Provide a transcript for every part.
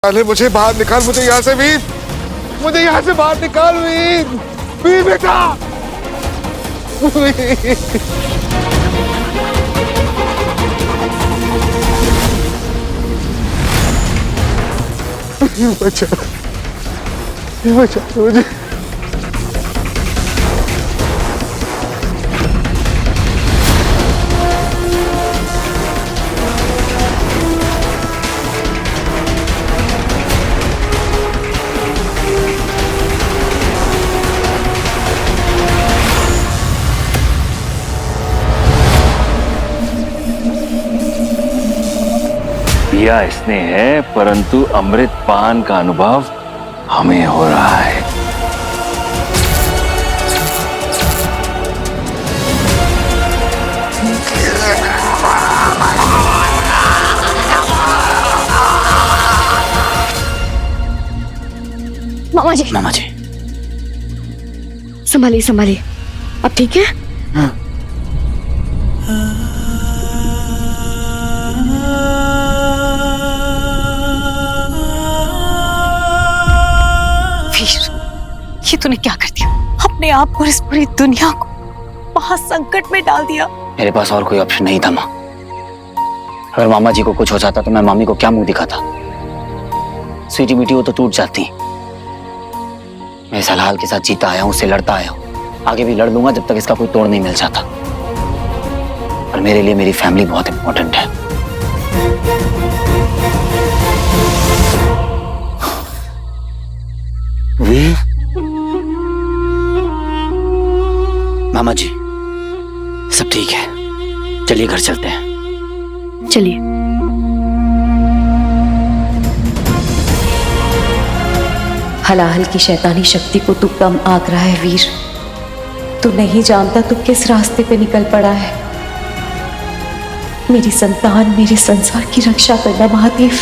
अरे मुझे बाहर निकाल, मुझे यहाँ से वीर, मुझे यहाँ से बाहर निकाल वीर, वीर बेटा, बचा मुझे। पिया इसने है, परंतु अमृत पान का अनुभव हमें हो रहा है। मामा जी, मामा जी, संभालिए संभालिए, अब ठीक है? हाँ। ये तूने क्या कर दिया? अपने आप को, इस पूरी दुनिया को महा संकट में डाल दिया। मेरे पास और कोई ऑप्शन नहीं था माँ। अगर मामा जी को कुछ हो जाता तो मैं मामी को क्या मुंह दिखाता? स्वीटी मीठी वो तो टूट जाती। मैं इस हलाल के साथ जीता आया हूँ, उससे लड़ता आया हूँ, आगे भी लड़ लूंगा जब तक इसका कोई तोड़ नहीं मिल जाता। और मेरे लिए मेरी फैमिली बहुत इंपॉर्टेंट है। मामा जी, सब ठीक है, चलिए घर चलते हैं। चलिए। हलाहल की शैतानी शक्ति को तू कम आंक रहा है वीर। तू नहीं जानता तू किस रास्ते पे निकल पड़ा है। मेरी संतान, मेरे संसार की रक्षा करना महादेव।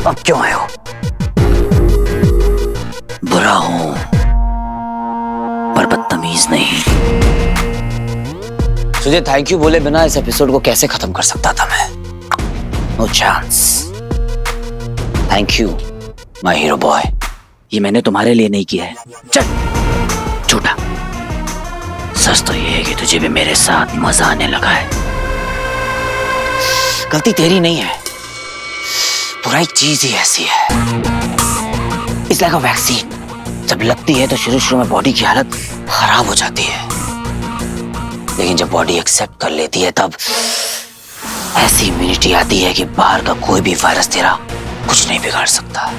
अब क्यों आए हो? बुरा हूं पर बदतमीज नहीं। तुझे थैंक यू बोले बिना इस एपिसोड को कैसे खत्म कर सकता था मैं? No chance. Thank you my hero boy. ये मैंने तुम्हारे लिए नहीं किया है। चल झूठा। सच तो ये है कि तुझे भी मेरे साथ मजा आने लगा है। गलती तेरी नहीं है, बुराई चीज ही ऐसी है। It's like a vaccine. जब लगती है तो शुरू शुरू में बॉडी की हालत खराब हो जाती है, लेकिन जब बॉडी एक्सेप्ट कर लेती है तब ऐसी इम्यूनिटी आती है कि बाहर का कोई भी वायरस तेरा कुछ नहीं बिगाड़ सकता।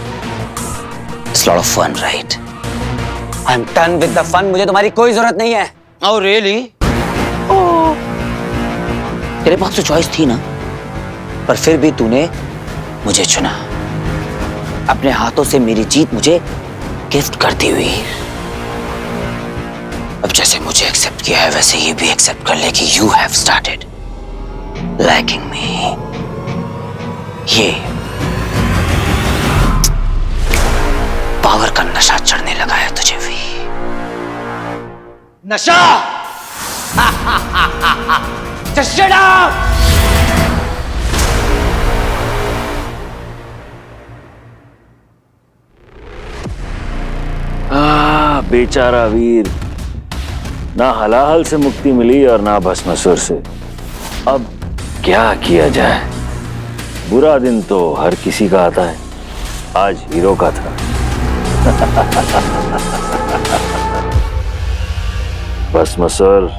It's lot of fun, right? I am done with the fun. मुझे तुम्हारी कोई जरूरत नहीं है। Oh really? तेरे पास तो चॉइस थी ना, पर फिर भी तूने मुझे चुना। अपने हाथों से मेरी जीत मुझे गिफ्ट करती हुई। अब जैसे मुझे एक्सेप्ट किया है वैसे ये भी एक्सेप्ट कर ले कि यू हैव स्टार्टेड लाइकिंग मी। ये पावर का नशा चढ़ने लगा है तुझे भी। नशा Just shut up! बेचारा वीर, ना हलाहल से मुक्ति मिली और ना भस्मासुर से। अब क्या किया जाए? बुरा दिन तो हर किसी का आता है, आज हीरो का था। भस्मासुर,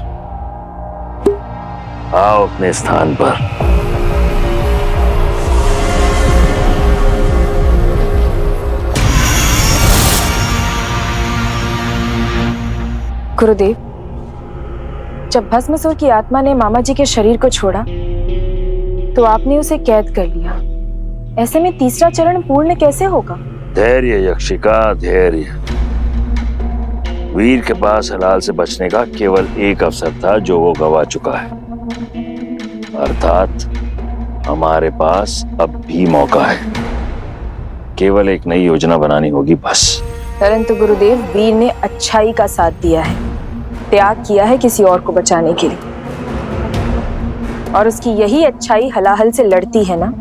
आओ अपने स्थान पर। गुरुदेव, जब भस्मासुर की आत्मा ने मामा जी के शरीर को छोड़ा तो आपने उसे कैद कर लिया। ऐसे में तीसरा चरण पूर्ण कैसे होगा? धैर्य यक्षिका, धैर्य। वीर के पास हलाल से बचने का केवल एक अवसर था जो वो गवा चुका है, अर्थात हमारे पास अब भी मौका है। केवल एक नई योजना बनानी होगी बस। परंतु गुरुदेव, वीर ने अच्छाई का साथ दिया है, त्याग किया है किसी और को बचाने के लिए, और उसकी यही अच्छाई हलाहल से लड़ती है ना।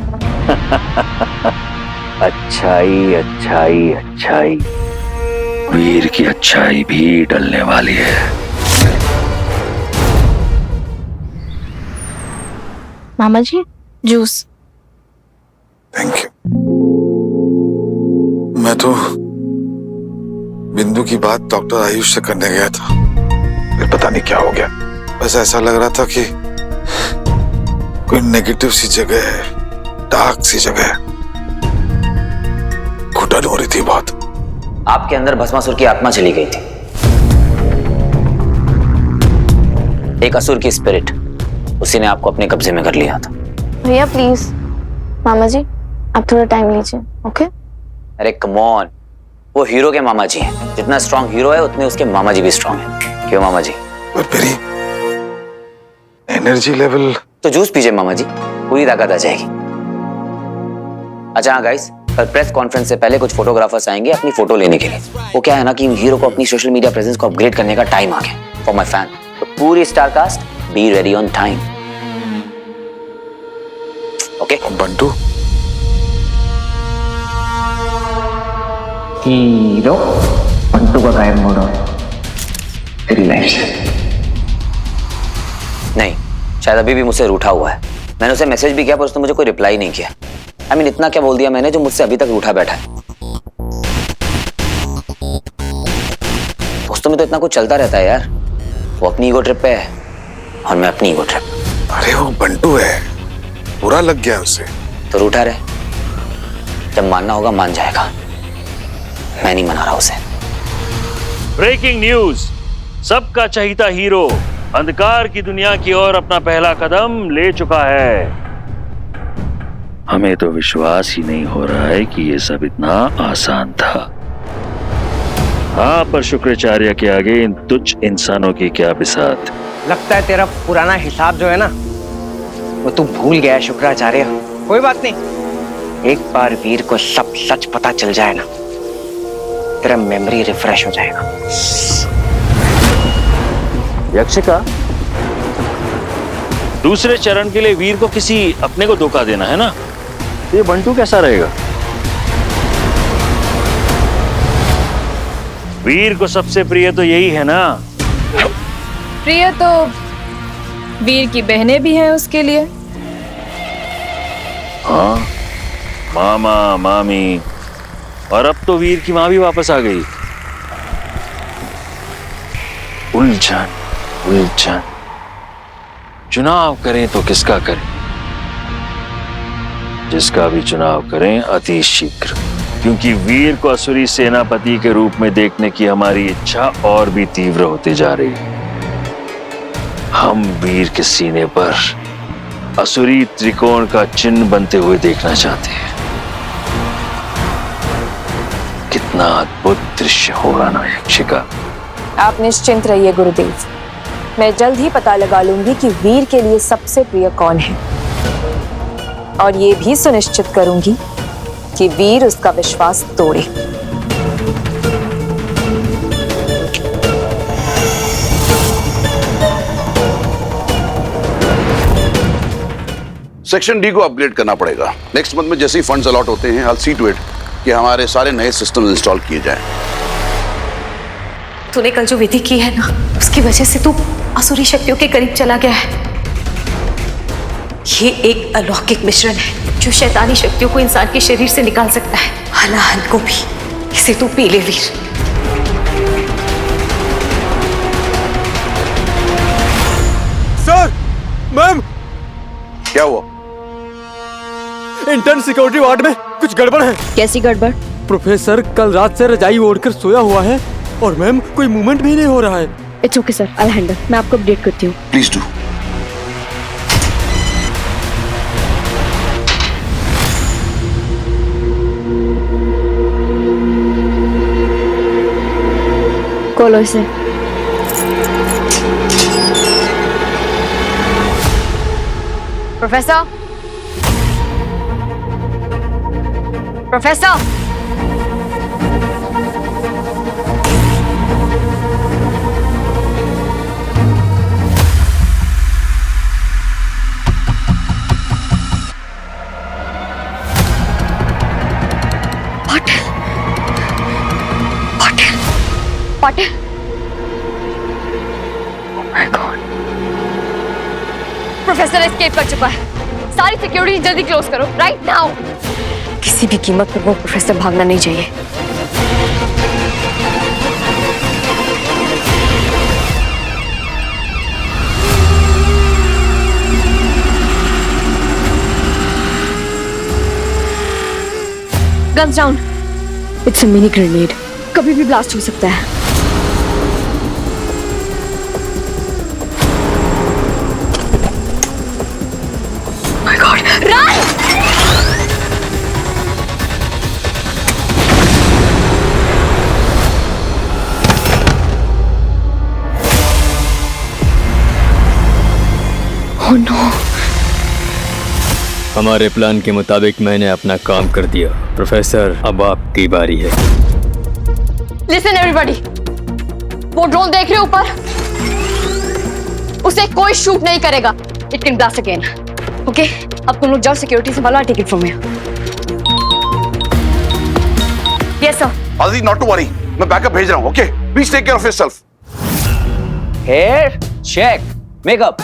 अच्छाई अच्छाई अच्छाई, वीर की अच्छाई भी डलने वाली है। मामा जी, जूस। Thank you. मैं तो बिंदु की बात डॉक्टर आयुष से करने गया था, फिर पता नहीं क्या हो गया। बस ऐसा लग रहा था कि कोई नेगेटिव सी जगह है, डार्क सी जगह है, घुटन हो रही थी बहुत। आपके अंदर भस्मासुर की आत्मा चली गई थी, एक असुर की स्पिरिट, उसी ने आपको अपने कब्जे में कर लिया था। भैया प्लीज, मामा जी आप थोड़ा टाइम लीजिए, ओके? अरे कम ऑन, वो हीरो के मामा जी हैं। जितना स्ट्रॉन्ग हीरो है उतने उसके मामा जी भी स्ट्रॉन्ग हैं। क्यों मामा जी? पर मेरी एनर्जी लेवल। तो जूस पीजिए मामा जी, पूरी ताकत आ जाएगी। अच्छा हाँ गाइस, कल प्रेस कॉन्फ्रेंस से पहले कुछ फोटोग्राफर्स आएंगे अपनी फोटो लेने के लिए। वो क्या है ना कि हीरो को अपनी सोशल मीडिया प्रेजेंस को अपग्रेड करने का टाइम आ गया फॉर माय फैन। तो पूरी star cast be ready on time, okay? Bantu, hero Bantu का गायब मोड़ तेरी लाइफ से। नहीं, शायद अभी भी मुझसे रूठा हुआ है। मैंने उसे मैसेज भी किया पर उसने मुझे कोई रिप्लाई नहीं किया। आई मीन इतना क्या बोल दिया मैंने जो मुझसे अभी तक रूठा बैठा है। दोस्तों में तो इतना कुछ चलता रहता है यार। वो अपनी ईगो ट्रिप पे है और मैं अपनी ईगो ट्रिप। अरे वो बंटू है, बुरा लग गया उसे। तो रूठा रहे, जब मानना होगा मान जाएगा। मैं नहीं मना रहा उसे। ब्रेकिंग न्यूज, सबका चहीता हीरो अंधकार की दुनिया की ओर अपना पहला कदम ले चुका है। हमें तो विश्वास ही नहीं हो रहा है कि ये सब इतना आसान था। हाँ, पर शुक्राचार्य के आगे इन तुच्छ इंसानों की क्या बिसात। लगता है तेरा पुराना हिसाब जो है ना वो तू भूल गया है शुक्राचार्य। कोई बात नहीं, एक बार वीर को सब सच पता चल जाए ना, तेरा मेमोरी रिफ्रेश हो जाएगा। यक्षिका, दूसरे चरण के लिए वीर को किसी अपने को धोखा देना है ना, ये बंटू कैसा रहेगा? वीर को सबसे प्रिय तो यही है ना। प्रिय तो वीर की बहनें भी हैं उसके लिए। हाँ, मामा मामी, और अब तो वीर की माँ भी वापस आ गई। उलझन उलझन, चुनाव करें तो किसका करें? जिसका भी चुनाव करें अति शीघ्र, क्योंकि वीर को असुरी सेनापति के रूप में देखने की हमारी इच्छा और भी तीव्र होती जा रही है। हम वीर के सीने पर असुरी त्रिकोण का चिन्ह बनते हुए देखना चाहते हैं। कितना अद्भुत दृश्य होगा ना यक्षिका। आप निश्चिंत रहिए गुरुदेव, मैं जल्द ही पता लगा लूंगी कि वीर के लिए सबसे प्रिय कौन है, और ये भी सुनिश्चित करूंगी कि वीर उसका विश्वास तोड़े। सेक्शन डी को अपग्रेड करना पड़ेगा। नेक्स्ट मंथ में जैसे ही फंड्स अलॉट होते हैं, I will see to it कि हमारे सारे नए सिस्टम इंस्टॉल किए जाएं। तूने कल जो विधि की है ना, उसकी वजह से तू असुरी शक्तियों के करीब चला गया है। ये एक अलौकिक मिश्रण है जो शैतानी शक्तियों को इंसान के शरीर से निकाल सकता है, हलाहल को भी। इसे तू पी ले वीर। सर, मैम, क्या हुआ? इंटर्न सिक्योरिटी वार्ड में कुछ गड़बड़ है। कैसी गड़बड़? प्रोफेसर कल रात से रजाई ओढ़कर सोया हुआ है और मैम कोई मूवमेंट भी नहीं हो रहा है। It's okay sir, I handle. मैं आपको अपडेट करती हूँ। Please do. बोलो इसे। Professor, professor, Patil. Oh my God. Professor escape कर चुका है। सारी सिक्योरिटी जल्दी क्लोज करो, राइट नाउ। किसी भी कीमत पर वो प्रोफेसर भागना नहीं चाहिए। Guns down. It's a mini grenade, कभी भी ब्लास्ट हो सकता है। My God, run! Oh no! हमारे प्लान के मुताबिक मैंने अपना काम कर दिया। प्रोफेसर, अब आपकी बारी है। Listen everybody, वो ड्रोन देख रहे हो ऊपर? उसे कोई शूट नहीं करेगा। It can blast again. Okay? अब तुम लोग जाओ सिक्योरिटी से बाला, take it from here. Yes sir. Aditi, not to worry. मैं बैकअप भेज रहा हूँ, okay? Please take care of yourself. Hair check, makeup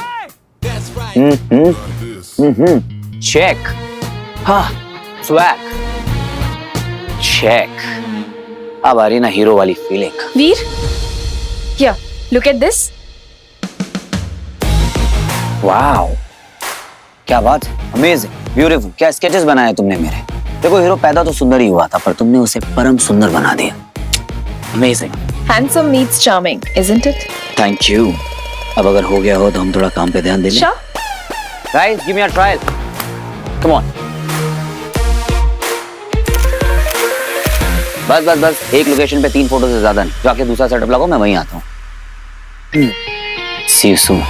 check, हाँ swag check। अब आ रही ना हीरो वाली feeling. Veer, here, look at this. Wow, क्या बात, अमेजिंग, ब्यूटीफुल। क्या स्केचेस बनाए तुमने मेरे। देखो, हीरो पैदा तो सुंदर ही हुआ था, पर तुमने उसे परम सुंदर बना दिया। Amazing. Handsome meets charming, isn't it? Thank you. अब अगर हो गया हो तो हम थोड़ा काम पे ध्यान दे लें। Sure. Guys, give me a trial. Come on. बस एक लोकेशन पे 3 फोटो से ज्यादा नहीं। जाके दूसरा सेटअप लगाओ, मैं वहीं आता हूँ। See you soon.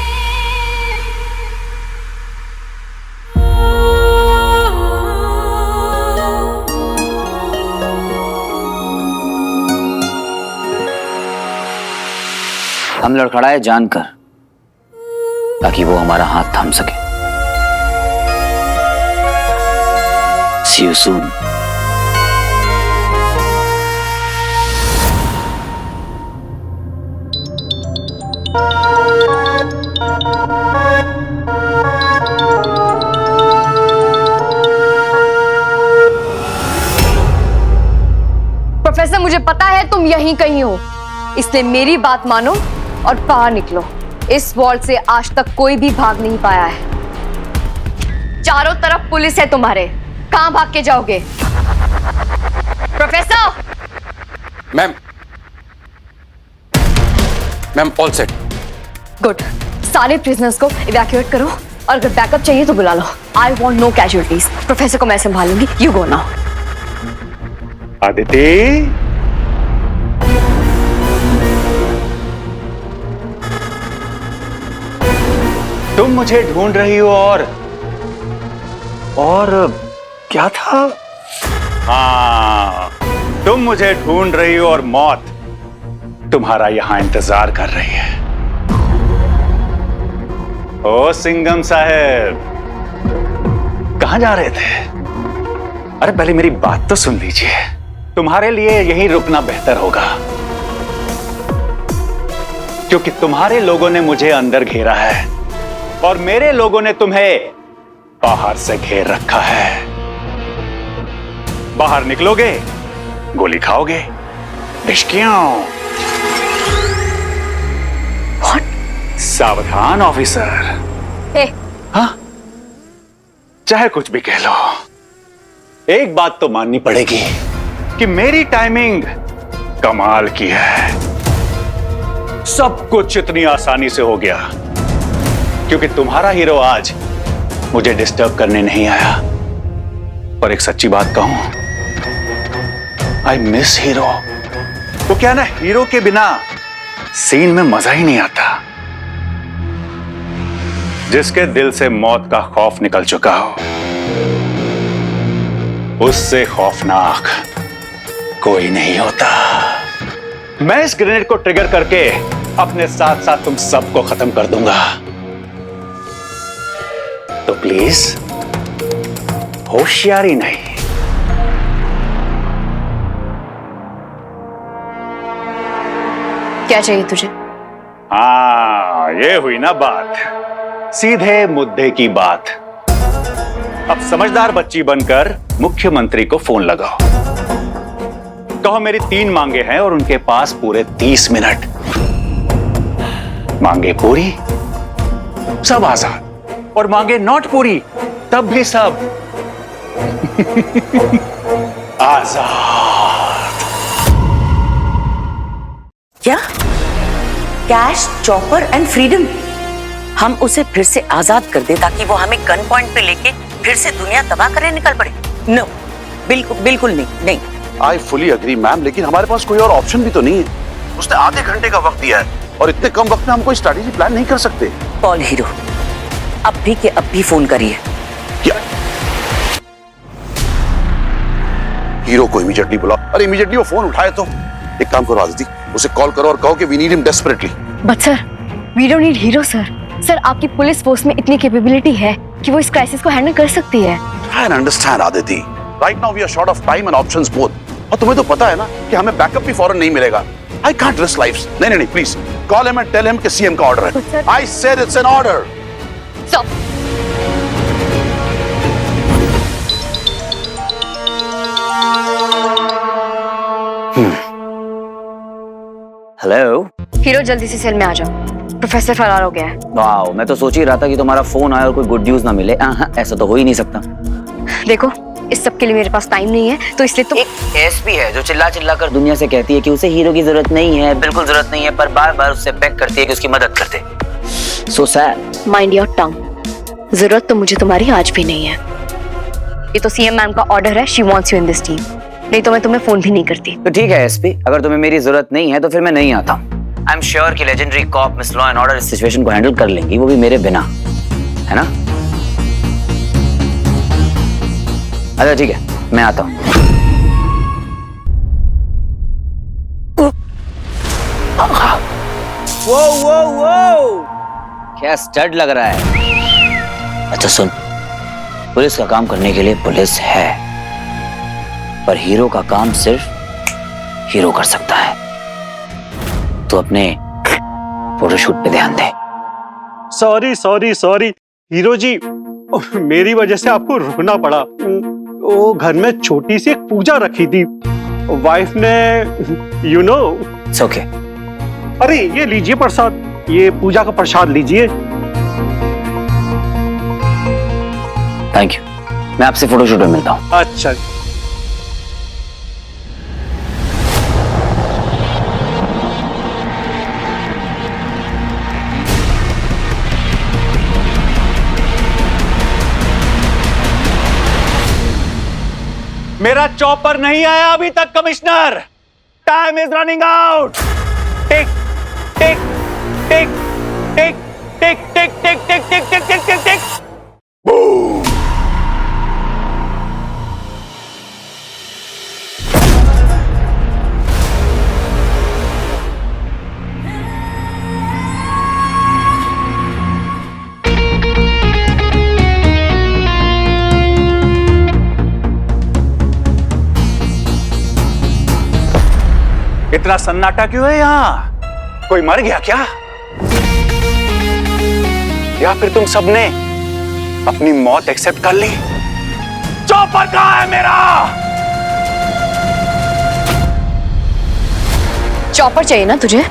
हम लड़खड़ाए जानकर, ताकि वो हमारा हाथ थाम सके। See you soon. प्रोफेसर, मुझे पता है तुम यहीं कहीं हो, इसलिए मेरी बात मानो और बाहर निकलो। इस वॉल से आज तक कोई भी भाग नहीं पाया है। चारों तरफ पुलिस है तुम्हारे, कहां भाग के जाओगे? Professor! Ma'am all set. Good, सारे प्रिजनर्स को इवैक्यूएट करो और अगर बैकअप चाहिए तो बुला लो। I want no casualties. Professor को मैं संभालूंगी, यू गो नाउ। आदिति, तुम मुझे ढूंढ रही हो और क्या था? हाँ, तुम मुझे ढूंढ रही हो और मौत तुम्हारा यहां इंतजार कर रही है। ओ सिंघम साहब, कहां जा रहे थे? अरे पहले मेरी बात तो सुन लीजिए। तुम्हारे लिए यहीं रुकना बेहतर होगा, क्योंकि तुम्हारे लोगों ने मुझे अंदर घेरा है और मेरे लोगों ने तुम्हें बाहर से घेर रखा है। बाहर निकलोगे, गोली खाओगे। सावधान ऑफिसर। हाँ, चाहे कुछ भी कह लो, एक बात तो माननी पड़ेगी कि मेरी टाइमिंग कमाल की है। सब कुछ इतनी आसानी से हो गया क्योंकि तुम्हारा हीरो आज मुझे डिस्टर्ब करने नहीं आया। पर एक सच्ची बात कहूं, आई मिस हीरो। वो क्या ना, हीरो के बिना सीन में मजा ही नहीं आता। जिसके दिल से मौत का खौफ निकल चुका हो, उससे खौफनाक कोई नहीं होता। मैं इस ग्रेनेड को ट्रिगर करके अपने साथ साथ तुम सबको खत्म कर दूंगा। तो प्लीज होशियारी नहीं। क्या चाहिए तुझे? हाँ, ये हुई ना बात, सीधे मुद्दे की बात। अब समझदार बच्ची बनकर मुख्यमंत्री को फोन लगाओ, कहो मेरी 3 मांगे हैं और उनके पास पूरे 30 मिनट। मांगे पूरी सब आजाद, और मांगे नॉट पूरी तब भी सब आजाद। क्या? Cash, chopper and freedom. हम उसे फिर से आजाद कर दे ताकि वो हमें गन पॉइंट पे लेके फिर से दुनिया तबाह करने निकल पड़े? नो, बिल्कुल नहीं। आई फुली अग्री मैम, लेकिन हमारे पास कोई और ऑप्शन भी तो नहीं है। उसने आधे घंटे का वक्त दिया है और इतने कम वक्त में हम कोई स्ट्रैटेजी प्लान नहीं कर सकते। पॉल हीरो, अब भी फोन करिए। क्या? हीरो को इमीडिएटली बुलाओ। अरे इमीडिएटली वो फोन उठाए तो। एक काम करो आदिति, उसे कॉल करो और कहो कि we need him desperately. But sir, we don't need hero sir. Sir, आपकी पुलिस फोर्स में इतनी कैपेबिलिटी है कि वो इस क्राइसिस को हैंडल कर सकती है। I understand Aditi, right now we are short of time and options both. और तुम्हें तो पता है ना कि हमें बैकअप भी फौरन नहीं मिलेगा। I can't risk lives. नहीं, please call him and tell him कि सीएम का ऑर्डर है। I said it's an order. Stop. Hello hero, जल्दी से सेल में आ जाओ, प्रोफेसर फरार हो गया है। वाओ, मैं तो सोच ही रहा था कि तुम्हारा फोन आया और कोई गुड न्यूज ना मिले। ऐसा तो हो ही नहीं सकता। देखो, इस सब के लिए मेरे पास टाइम नहीं है, तो इसलिए तुम। एक एसपी है जो चिल्ला कर दुनिया से कहती है कि उसे हीरो की जरूरत नहीं है, बिल्कुल जरूरत नहीं है, पर बार उससे बेग करती है कि उसकी मदद कर दे। So sad. Mind your tongue. जरूरत तो मुझे तुम्हारी आज भी नहीं है। ये तो सीएम मैम का ऑर्डर है, she wants you in this team. नहीं तो मैं तुम्हें फोन भी नहीं करती। तो ठीक है एसपी, अगर तुम्हें मेरी जरूरत नहीं है तो फिर मैं नहीं आता। आई एम श्योर कि legendary cop miss law and order इस सिचुएशन को हैंडल कर लेंगी, वो भी मेरे बिना, है ना? अच्छा ठीक है, मैं आता हूँ। वो क्या स्टड लग रहा है। अच्छा सुन, पुलिस का काम करने के लिए पुलिस है, पर हीरो का काम सिर्फ हीरो कर सकता है। तो अपने फोटोशूट पे ध्यान दे। सॉरी हीरो जी, मेरी वजह से आपको रुकना पड़ा। वो घर में छोटी सी एक पूजा रखी थी, वाइफ ने, यू नो। It's okay. अरे ये लीजिए प्रसाद, ये पूजा का प्रसाद लीजिए। थैंक यू, मैं आपसे फोटोशूट में मिलता हूँ। अच्छा। मेरा चॉपर नहीं आया अभी तक commissioner. Time is running out. Tick tick tick tick tick tick tick tick tick tick tick tick tick. इतना सन्नाटा क्यों है यहाँ? कोई मर गया क्या? या फिर तुम सबने अपनी मौत एक्सेप्ट कर ली? चॉपर कहाँ है मेरा? चॉपर चाहिए ना तुझे?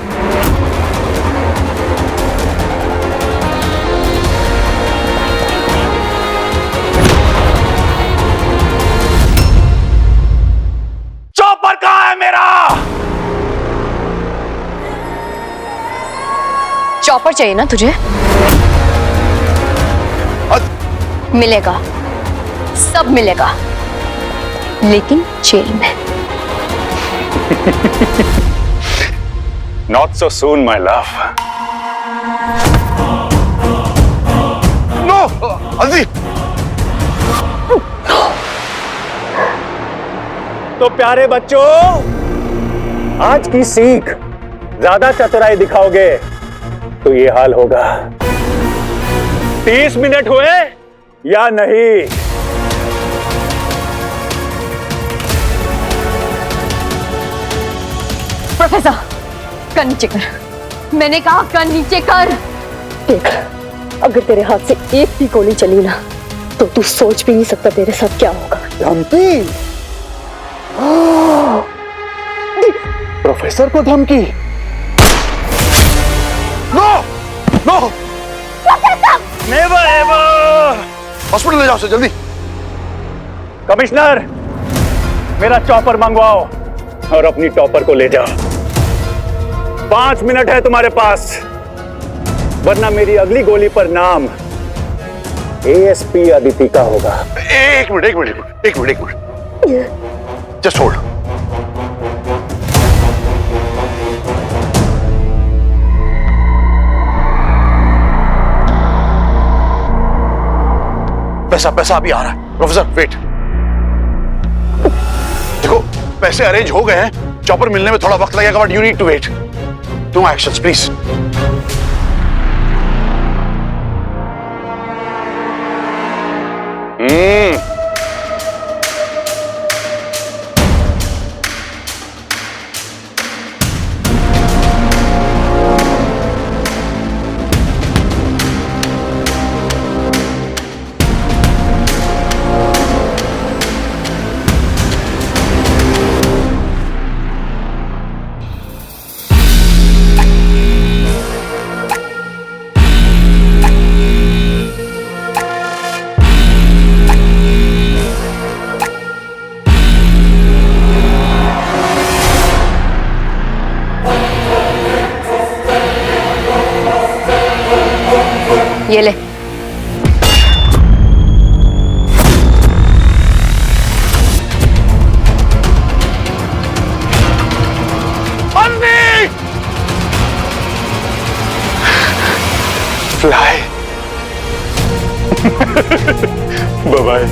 चॉपर कहाँ है मेरा? चॉपर चाहिए ना तुझे? मिलेगा, सब मिलेगा, लेकिन जेल में। Not so soon my love. No Aditi. तो प्यारे बच्चों, आज की सीख, ज्यादा चतुराई दिखाओगे तो ये हाल होगा। 30 मिनट हुए या नहीं? प्रोफेसर, कर नीचे कर। मैंने कहा कर नीचे कर। देख, अगर तेरे हाथ से एक भी गोली चली ना तो तू सोच भी नहीं सकता तेरे साथ क्या होगा। धमकी? प्रोफेसर को धमकी? No no, never ever. Hospital ले जाओ उसे जल्दी। कमिश्नर, मेरा चॉपर मंगवाओ और अपनी टॉपर को ले जाओ। 5 मिनट है तुम्हारे पास, वरना मेरी अगली गोली पर नाम एएसपी अदिति का होगा। एक मिनट, जस्ट होल्ड। पैसा अभी आ रहा है। प्रोफेसर वेट, देखो पैसे अरेंज हो गए हैं, चॉपर मिलने में थोड़ा वक्त लगेगा, but you need to wait. No actions please. ये ले। Fly. Bye bye.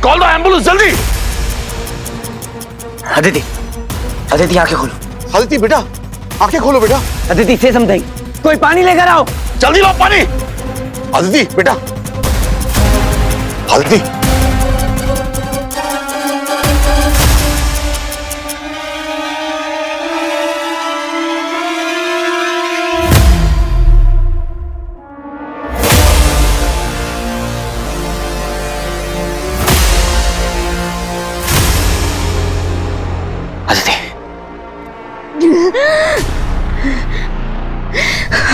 Call the ambulance जल्दी। अदिति, अदिति आंखें खोलो। अदिति बेटा, आंखें खोलो बेटा। अदिति से समझाई, कोई पानी लेकर आओ। जल्दी लाओ पानी। अदिति बेटा, अदिति।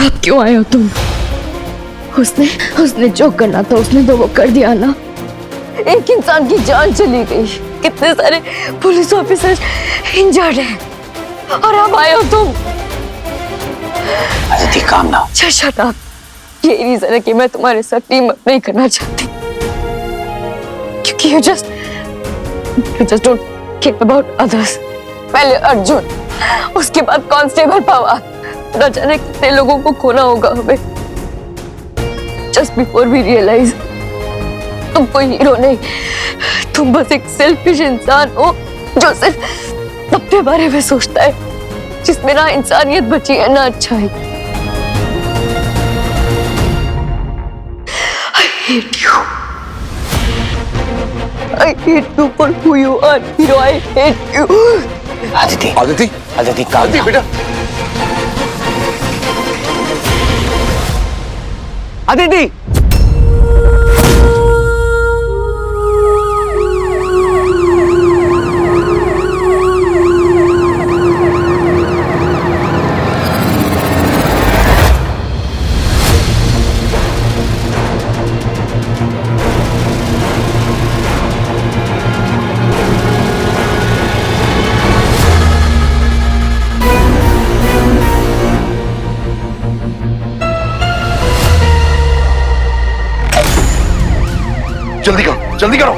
अब क्यों आए हो तुम? उसने जो करना था उसने तो वो कर दिया ना। एक इंसान की जान चली गई, कितने सारे पुलिस ऑफिसर्स इंजर्ड हैं, और अब आए हो तुम। अदिति काम ना। Shut up. ये रीजन है कि मैं तुम्हारे साथ टीम अप नहीं करना चाहती, क्योंकि you just don't care about others। पहले अर्जुन, उसके बाद कांस्टेबल पवार, न जाने कितने लोगों को खोना होगा हमें। Just before we realize, तुम कोई हीरो नहीं, तुम बस एक सेल्फिश इंसान हो जो सिर्फ अपने बारे में सोचता है, जिसमें ना इंसानियत बची है ना अच्छाई। I hate you. I hate you for who you are, hero. I hate you. Aditi, Aditi, Aditi काम अदिति बेटा। अदिति, जल्दी करो, जल्दी करो।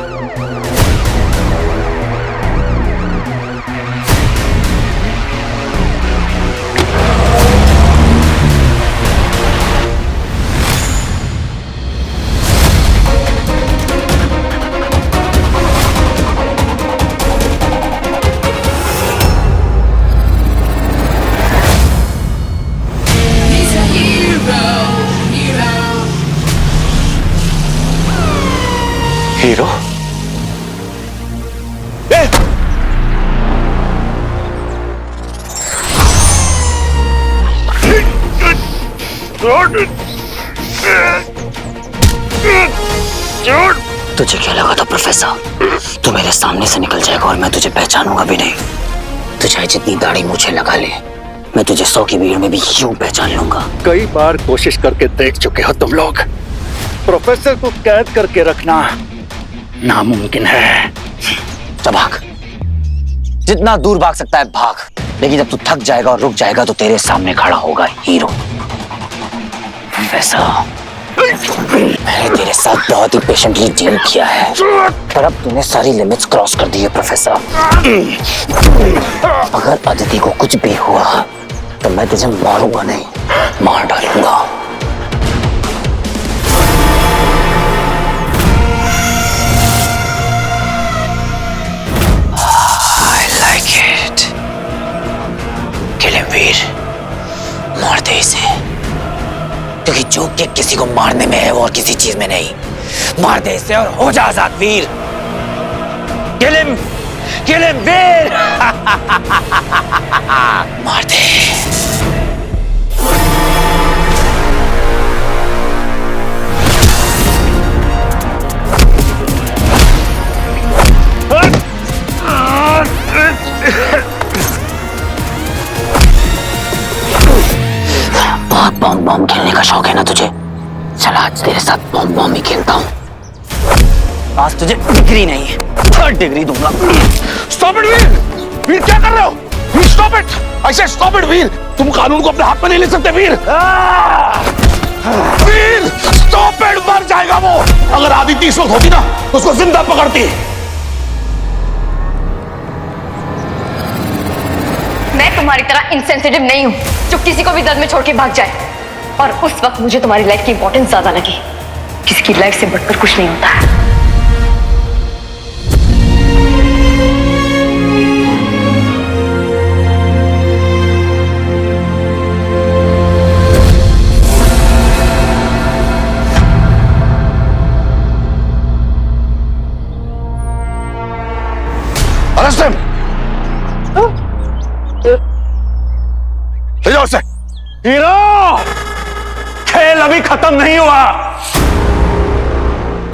हीरो? तुझे क्या लगा था प्रोफेसर, तू मेरे सामने से निकल जाएगा और मैं तुझे पहचानूंगा भी नहीं? तू चाहे जितनी दाढ़ी मुझे लगा ले, मैं तुझे 100 की भीड़ में भी यूं पहचान लूंगा। कई बार कोशिश करके देख चुके हो तुम लोग। प्रोफेसर को कैद करके रखना नामुमकिन है। तो भाग, जितना दूर भाग सकता है भाग, लेकिन जब तू थक जाएगा और रुक जाएगा तो तेरे सामने खड़ा होगा हीरो। प्रोफेसर, मैंने तेरे साथ बहुत ही पेशेंटली डील किया है, पर अब तूने सारी लिमिट्स क्रॉस कर दी है प्रोफेसर। अगर अदिति को कुछ भी हुआ तो मैं तुझे मारूंगा नहीं, मार डालूंगा। वीर, मार दे इसे, क्योंकि जो कि किसी को मारने में है वो और किसी चीज में नहीं। मार दे इसे और हो जा आजाद वीर। किल हिम वीर। मार दे। बहुत बॉम्ब खेलने का शौक है ना तुझे? चल आज तेरे साथ बॉम्ब ही खेलता हूँ। आज तुझे डिग्री नहीं है, 3rd डिग्री दूंगा। स्टॉप इट वीर! वीर क्या कर रहे हो? Veer stop it! I said stop it Veer! तुम कानून को अपने हाथ में नहीं ले सकते वीर! वीर स्टॉप इट! मर जाएगा वो। अगर आदिति इस वक्त होती ना तो उसको जिंदा पकड़ती। मैं तुम्हारी तरह इनसेंसिटिव नहीं हूं जो किसी को भी दर्द में छोड़ के भाग जाए, और उस वक्त मुझे तुम्हारी लाइफ की इंपॉर्टेंस ज्यादा लगी। किसी की लाइफ से बढ़कर कुछ नहीं होता है। Arrest him! ले जाओ उसे। हीरो, खेल अभी खत्म नहीं हुआ।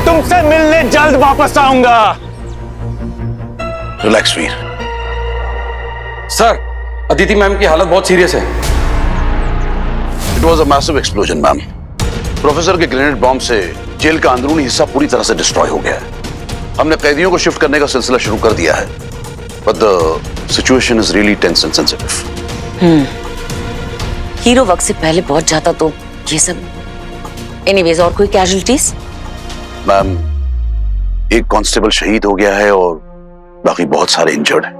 तुमसे मिलने जल्द वापस आऊंगा। रिलैक्स वीर। सर, अदिति मैम की हालत बहुत सीरियस है। It was a massive explosion ma'am. Professor के ग्रेनेड बॉम्ब से जेल का अंदरूनी हिस्सा पूरी तरह से डिस्ट्रॉय हो गया है। हमने कैदियों को शिफ्ट करने का सिलसिला शुरू कर दिया है, but the situation is really tense and sensitive. Hero वक्त से पहले पहुंच जाता तो ये सब। एनीवेज, और कोई कैजुअलिटीज? मैम, एक कांस्टेबल शहीद हो गया है और बाकी बहुत सारे इंजर्ड हैं।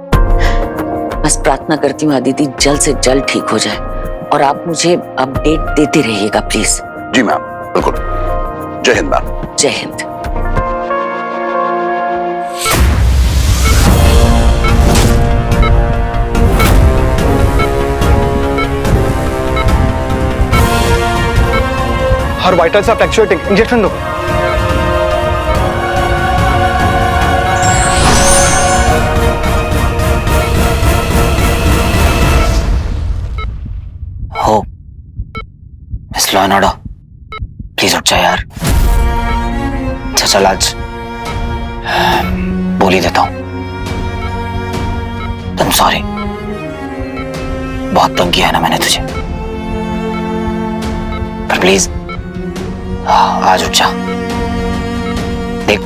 बस प्रार्थना करती हूँ अदिति जल्द से जल्द ठीक हो जाए, और आप मुझे अपडेट देते रहिएगा प्लीज। जी मैम, बिल्कुल। जय हिंद मैम। जय हिंद। हर वाइटल्स आर फ्लक्चुएटिंग, इंजेक्शन दो। हो miss law and order, please उठ जा यार। चल आज बोल ही देता हूं। तुम सॉरी, बहुत तंग किया है ना मैंने तुझे, पर प्लीज आज उठ जा। देख,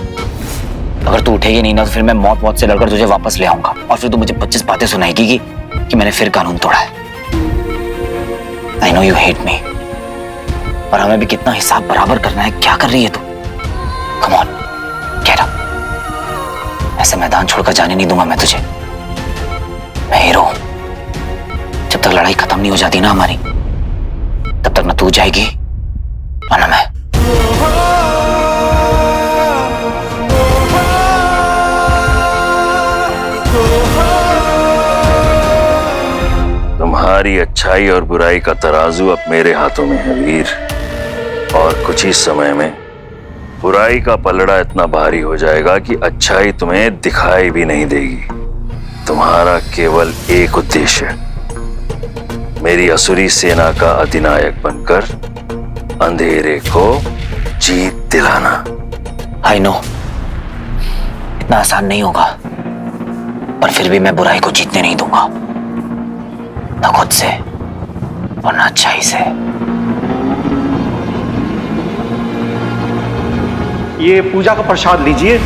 अगर तू उठेगी नहीं ना तो फिर मैं मौत से लड़कर तुझे वापस ले आऊंगा, और फिर तू मुझे 25 बातें सुनाएगी कि मैंने फिर कानून तोड़ा है। I know you hate me, पर हमें भी कितना हिसाब बराबर करना है। क्या कर रही है तू? कम ऑन, ऐसे मैदान छोड़कर जाने नहीं दूंगा मैं तुझे। मैं हीरो हूं। जब तक लड़ाई खत्म नहीं हो जाती ना हमारी, तब तक ना तू जाएगी और ना मैं। तुम्हारी अच्छाई और बुराई का तराजू अब मेरे हाथों में है वीर, और कुछ ही समय में बुराई का पलड़ा इतना भारी हो जाएगा कि अच्छाई तुम्हें दिखाई भी नहीं देगी। तुम्हारा केवल एक उद्देश्य है, मेरी असुरी सेना का अधिनायक बनकर अंधेरे को जीत दिलाना। आई नो इतना आसान नहीं होगा, पर फिर भी मैं बुराई को जीतने नहीं दूंगा, ना खुद से और ना अच्छाई से। ये पूजा का प्रसाद लीजिए।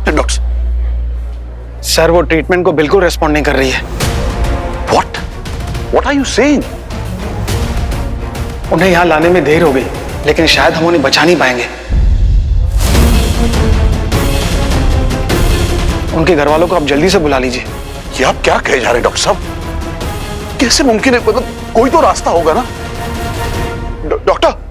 डॉक्टर सर, वो ट्रीटमेंट को बिल्कुल रेस्पॉन्ड नहीं कर रही है। What are you saying? उन्हें यहां लाने में देर हो गई, लेकिन शायद हम उन्हें बचा नहीं पाएंगे। उनके घर वालों को आप जल्दी से बुला लीजिए। ये आप क्या कहे जा रहे हैं डॉक्टर साहब? कैसे मुमकिन है? मतलब कोई तो रास्ता होगा ना डॉक्टर।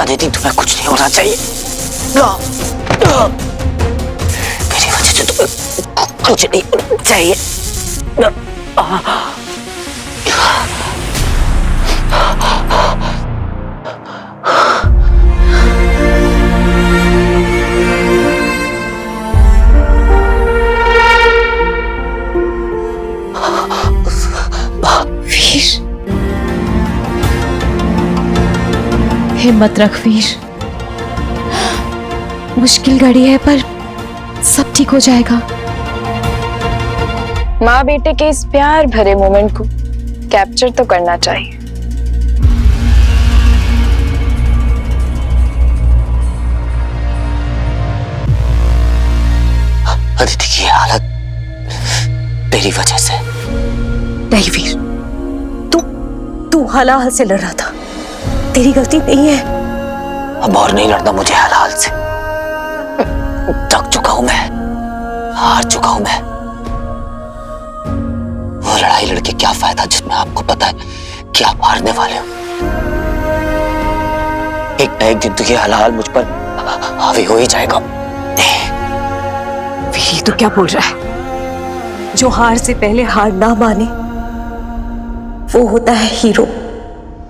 अदिति, तुम्हें कुछ नहीं होना चाहिए। मेरी वजह से तुम्हें कुछ नहीं होना चाहिए। हिम्मत रख वीर, मुश्किल घड़ी है पर सब ठीक हो जाएगा। माँ बेटे के इस प्यार भरे मोमेंट को कैप्चर तो करना चाहिए। अदिति की हालत तेरी वजह से। नहीं वीर, तू हलाल से लड़ रहा था, तेरी गलती नहीं है। अब और नहीं लड़ना मुझे हलाल से। थक चुका हूं मैं, हार चुका हूं मैं। वो लड़ाई लड़के क्या फायदा जिसमें आपको पता है कि आप हारने वाले हो। एक ना एक दिन तो ये हलाल मुझ पर हावी हो ही जाएगा। वीर, तू क्या बोल रहा है? जो हार से पहले हार ना माने वो होता है हीरो।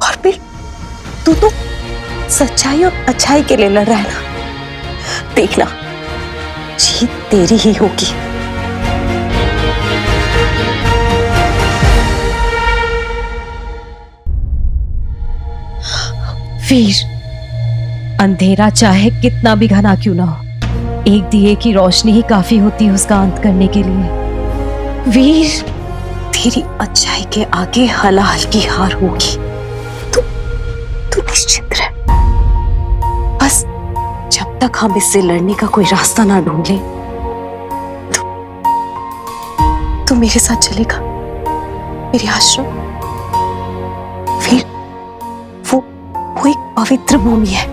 और फिर तू तो सच्चाई और अच्छाई के लिए लड़ रहा है ना। देखना, जीत तेरी ही होगी। वीर, अंधेरा चाहे कितना भी घना क्यों ना हो, एक दिए की रोशनी ही काफी होती है उसका अंत करने के लिए। वीर, तेरी अच्छाई के आगे हलाल की हार होगी। तू निश्चिंत रह। बस जब तक हम इससे लड़ने का कोई रास्ता ना ढूंढ ले, तू मेरे साथ चलेगा मेरे आश्रम। फिर वो एक पवित्र भूमि है,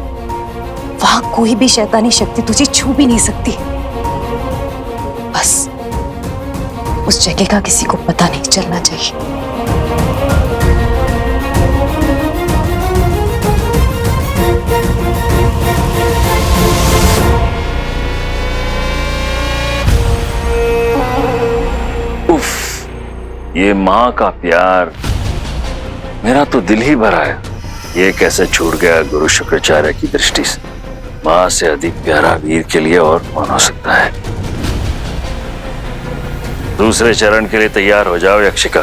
वहां कोई भी शैतानी शक्ति तुझे छू भी नहीं सकती। बस उस जगह का किसी को पता नहीं चलना चाहिए। ये माँ का प्यार, मेरा तो दिल ही भरा है। ये कैसे छूट गया गुरु शुक्राचार्य की दृष्टि से। माँ से अधिक प्यारा वीर के लिए और कौन हो सकता है। दूसरे चरण के लिए तैयार हो जाओ यक्षिका।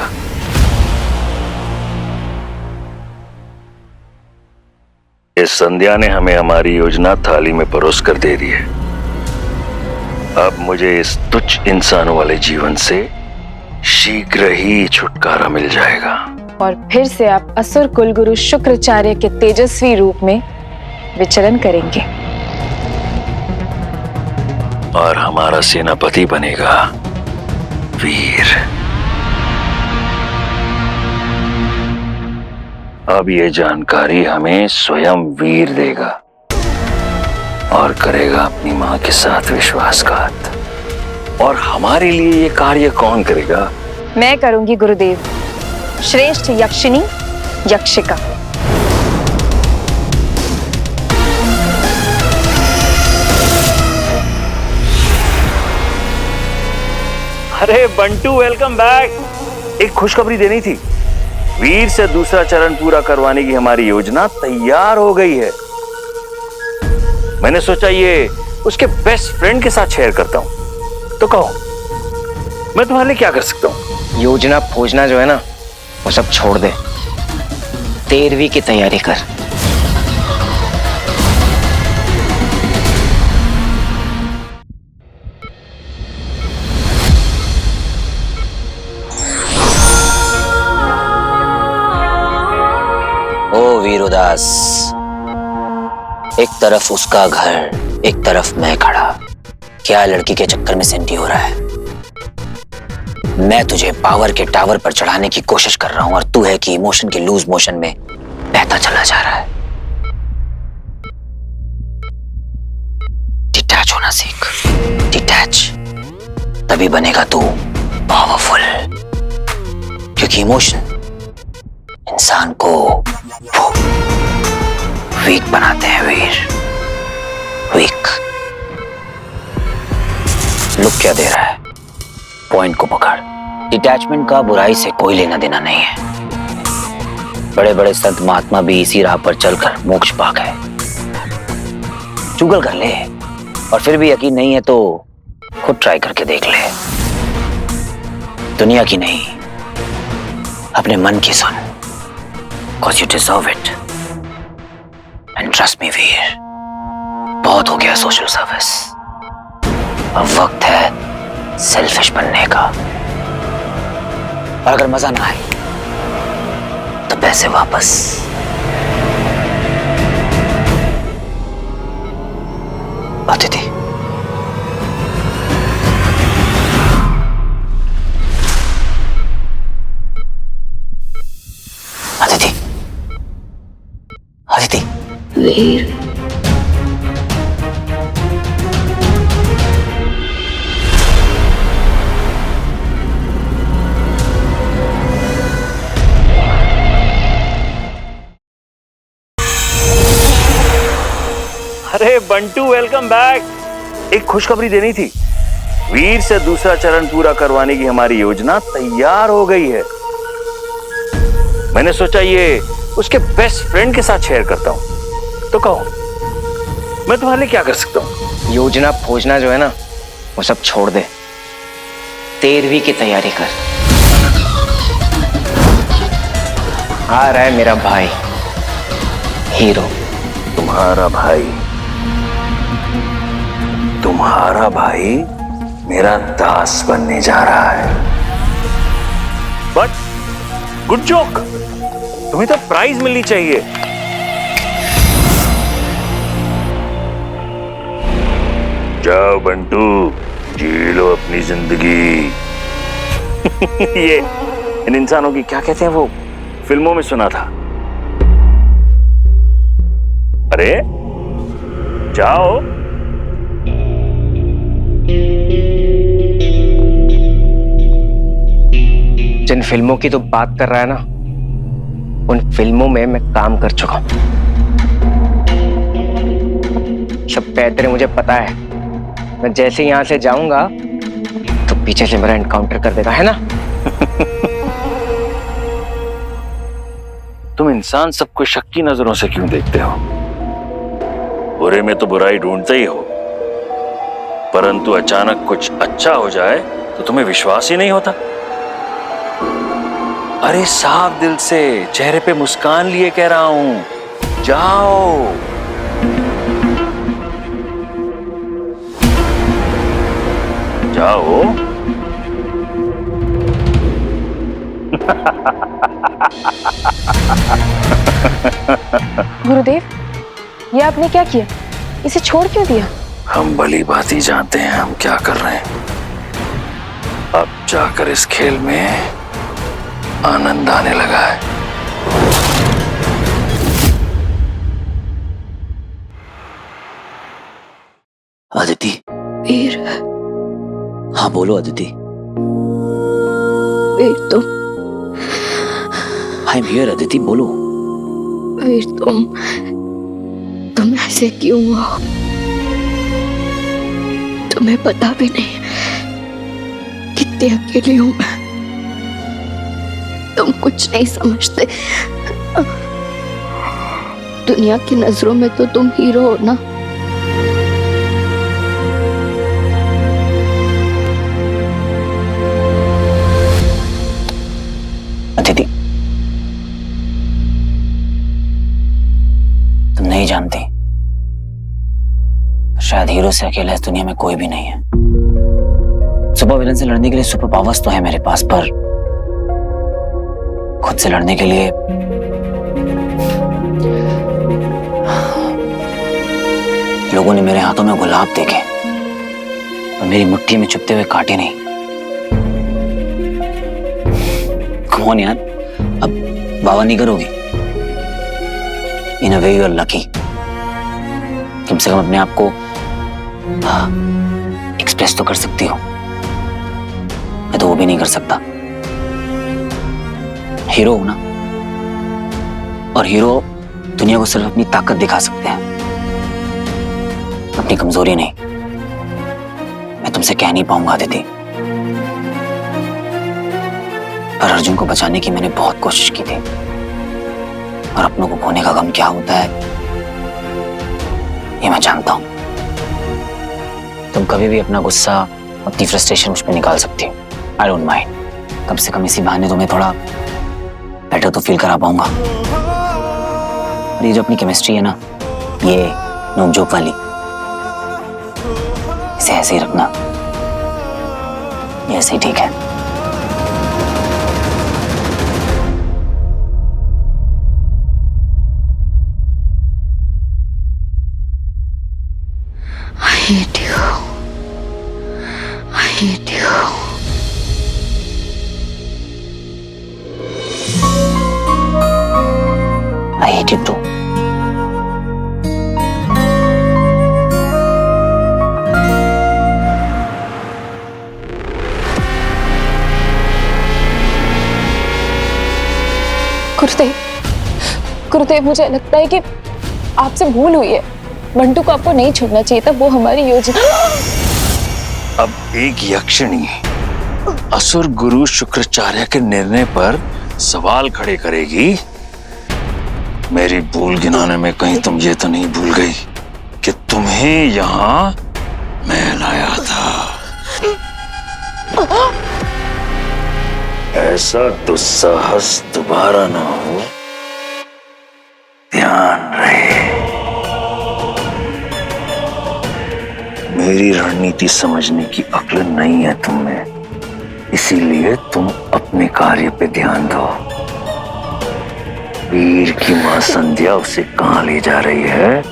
इस संध्या ने हमें हमारी योजना थाली में परोस कर दे दी है। अब मुझे इस तुच्छ इंसानों वाले जीवन से शीघ्र ही छुटकारा मिल जाएगा और फिर से आप असुर कुलगुरु शुक्राचार्य के तेजस्वी रूप में विचरण करेंगे और हमारा सेनापति बनेगा वीर। अब ये जानकारी हमें स्वयं वीर देगा और करेगा अपनी मां के साथ विश्वासघात। और हमारे लिए ये कार्य कौन करेगा? मैं करूंगी गुरुदेव, श्रेष्ठ यक्षिनी यक्षिका। अरे बंटू, वेलकम बैक। एक खुशखबरी देनी थी। वीर से दूसरा चरण पूरा करवाने की हमारी योजना तैयार हो गई है। मैंने सोचा ये उसके बेस्ट फ्रेंड के साथ शेयर करता हूं। तो कहो, मैं तुम्हारे लिए क्या कर सकता हूं? योजना खोजना जो है ना, वो सब छोड़ दे। 13वीं की तैयारी कर। ओ वीरुदास, एक तरफ उसका घर, एक तरफ मैं खड़ा। क्या लड़की के चक्कर में सेंटी हो रहा है? मैं तुझे पावर के टावर पर चढ़ाने की कोशिश कर रहा हूं और तू है कि इमोशन के लूज मोशन में बहता चला जा रहा है। डिटैच होना सीख। डिटैच, तभी बनेगा तू पावरफुल। क्योंकि इमोशन इंसान को वीक बनाते हैं वीर। वीक। लुक क्या दे रहा है? पॉइंट को पकड़। डिटैचमेंट का बुराई से कोई लेना देना नहीं है। बड़े बड़े संत महात्मा भी इसी राह पर चलकर मोक्ष पा गए। चुगल कर ले, और फिर भी यकीन नहीं है तो खुद ट्राई करके देख ले। दुनिया की नहीं, अपने मन की सुन। Cause you deserve it. And trust me वीर, बहुत हो गया सोशल सर्विस। अब वक्त है सेल्फिश बनने का। और अगर मजा ना आए तो पैसे वापस। अदिति, अदिति, अदिति। वीर, अरे बंटू, वेलकम बैक। एक खुशखबरी देनी थी। वीर से दूसरा चरण पूरा करवाने की हमारी योजना तैयार हो गई है। मैंने सोचा ये उसके बेस्ट फ्रेंड के साथ शेयर करता हूं। तो कहो, मैं तुम्हारे लिए क्या कर सकता हूं? योजना खोजना जो है ना, वो सब छोड़ दे। 13वीं की तैयारी कर। आ रहा है मेरा भाई हीरो। तुम्हारा भाई? तुम तुम्हारा भाई मेरा दास बनने जा रहा है। बट गुड जोक, तुम्हें तो प्राइज मिलनी चाहिए। जाओ बंटू, जी लो अपनी जिंदगी। ये इन इंसानों की क्या कहते हैं, वो फिल्मों में सुना था। अरे जाओ। जिन फिल्मों की तो बात कर रहा है ना, उन फिल्मों में मैं काम कर चुका हूं। सब बेहतर मुझे पता है। मैं जैसे यहां से जाऊंगा तो पीछे से मेरा एनकाउंटर कर देगा, है ना? तुम इंसान सबको शक की नजरों से क्यों देखते हो? बुरे में तो बुराई ढूंढते ही हो, परंतु अचानक कुछ अच्छा हो जाए तो तुम्हें विश्वास ही नहीं होता। अरे साफ दिल से चेहरे पे मुस्कान लिए कह रहा हूं, जाओ। जाओ। गुरुदेव, ये आपने क्या किया? इसे छोड़ क्यों दिया? हम भली भांति जानते हैं हम क्या कर रहे हैं। अब जाकर इस खेल में आनंद आने लगा है। अदिति। वीर। हाँ बोलो अदिति। वीर आई एम हियर अदिति, बोलो। वीर तुम ऐसे क्यों हो? तुम्हें पता भी नहीं कितनी अकेली हूं मैं। तुम कुछ नहीं समझते। दुनिया की नजरों में तो तुम हीरो हो ना। अदिति, तुम नहीं जानती, शायद हीरो से अकेला इस दुनिया में कोई भी नहीं है। सुपर विलन से लड़ने के लिए सुपर पावर्स तो है मेरे पास, पर खुद से लड़ने के लिए लोगों ने मेरे हाथों में गुलाब देखे और मेरी मुट्ठी में चुभते हुए काटे नहीं। कौन यार, अब बाबा नहीं करोगी? इन अ वे यू आर लकी। कम से कम अपने आप को एक्सप्रेस तो कर सकती हो। मैं तो वो भी नहीं कर सकता। हीरो हूं ना, और हीरो दुनिया को सिर्फ अपनी ताकत दिखा सकते हैं, अपनी कमजोरी नहीं। मैं तुमसे कह नहीं पाऊंगा अदिति, पर अर्जुन को बचाने की मैंने बहुत कोशिश की थी, और अपनों को खोने का गम क्या होता है ये मैं जानता हूं। तुम कभी भी अपना गुस्सा, अपनी फ्रस्ट्रेशन मुझ पर निकाल सकती हो। I don't mind. कम से कम इसी बहाने तुम्हें थोड़ा बेटर तो फील करा पाऊंगा। और ये जो अपनी केमिस्ट्री है ना, ये नोकझोंक वाली, इसे ऐसे ही रखना, ये ऐसे ही ठीक है। I hate you. I hate you. I hate you too. गुरुदेव, गुरुदेव, मुझे लगता है कि आपसे भूल हुई है। बंटू को आपको नहीं छोड़ना चाहिए था, वो हमारी योजना। अब एक यक्षिणी असुर गुरु शुक्राचार्य के निर्णय पर सवाल खड़े करेगी। मेरी भूल गिनाने में कहीं तुम ये तो नहीं भूल गई कि तुम्हें यहां मैं लाया था। ऐसा दुस्साहस दोबारा ना हो, ध्यान रहे। मेरी रणनीति समझने की अक्ल नहीं है तुम में, इसीलिए तुम अपने कार्य पे ध्यान दो। वीर की मां संध्या उसे कहां ले जा रही है,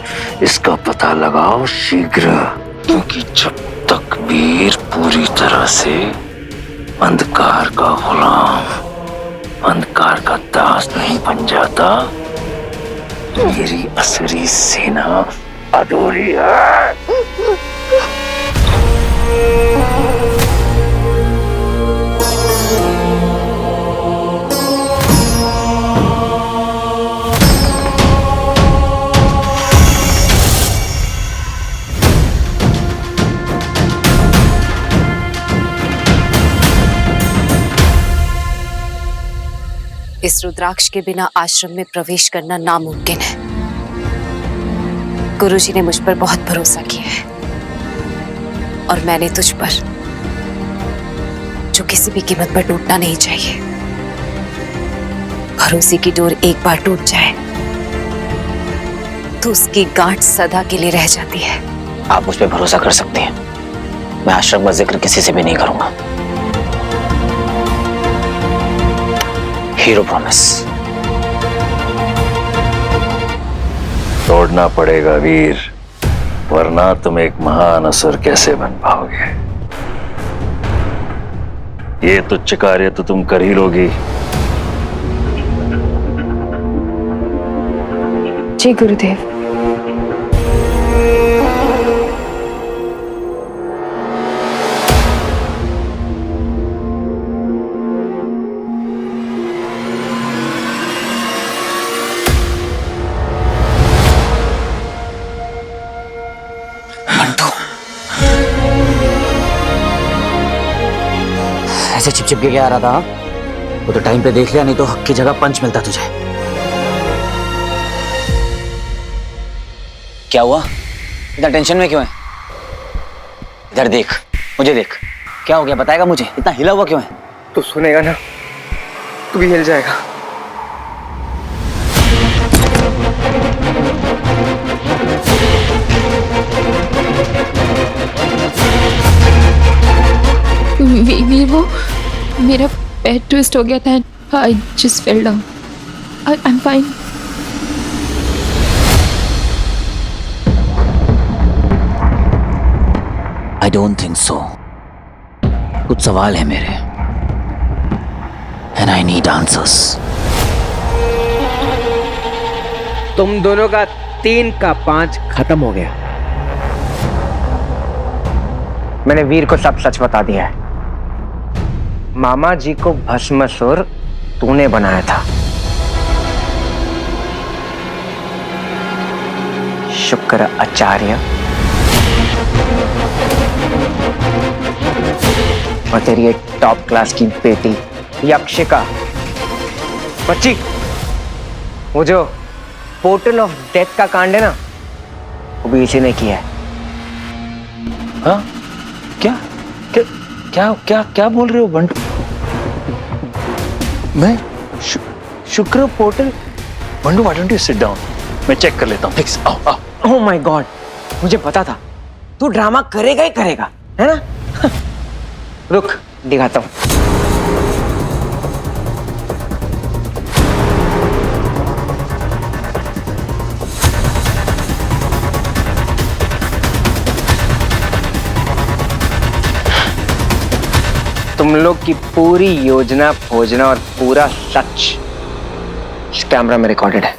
इसका पता लगाओ शीघ्र, क्योंकि जब तक वीर पूरी तरह से अंधकार का गुलाम, अंधकार का दास नहीं बन जाता, मेरी असली सेना अधूरी है। इस रुद्राक्ष के बिना आश्रम में प्रवेश करना नामुमकिन है। गुरुजी ने मुझ पर बहुत भरोसा किया है और मैंने तुझ पर, जो किसी भी कीमत पर टूटना नहीं चाहिए। भरोसे की डोर एक बार टूट जाए तो उसकी गांठ सदा के लिए रह जाती है। आप मुझ पर भरोसा कर सकते हैं, मैं आश्रम का जिक्र किसी से भी नहीं करूंगा। Hero promise. तोड़ना पड़ेगा वीर, वरना तुम एक महान असुर कैसे बन पाओगे। ये तुच्छ कार्य तो तुम कर ही लोगी। जी गुरुदेव। ऐसे चिपचिप के क्या आ रहा था? वो तो टाइम पे देख लिया, नहीं तो हक की जगह पंच मिलता तुझे। क्या हुआ? इतना टेंशन में क्यों है? इधर देख, मुझे देख। क्या हो गया बताएगा मुझे? इतना हिला हुआ क्यों है? तू सुनेगा ना, तू भी हिल जाएगा। वीर, वो मेरा पैर ट्विस्ट हो गया था। I just fell down. I am fine. I don't think so. कुछ सवाल है मेरे, एंड आई नीड आंसर्स। तुम दोनों का 3 का 5 खत्म हो गया। मैंने वीर को सब सच बता दिया है। मामा जी को भस्मासुर तूने बनाया था। शुक्र आचार्य और तेरी एक टॉप क्लास की बेटी यक्षिका बच्ची, वो जो पोर्टल ऑफ डेथ का कांड है ना, वो भी इसी ने किया है। हाँ? क्या क्या क्या क्या क्या बोल रहे हो बंटू? मैं शुक्र portal? Bantu, why don't you sit down, मैं चेक कर लेता हूँ। प्लीज आओ आओ। ओह माय गॉड, मुझे पता था तू ड्रामा करेगा ही करेगा, है ना? रुक, दिखाता हूँ। तुम लोग की पूरी योजना खोजना और पूरा सच इस कैमरा में रिकॉर्डेड है।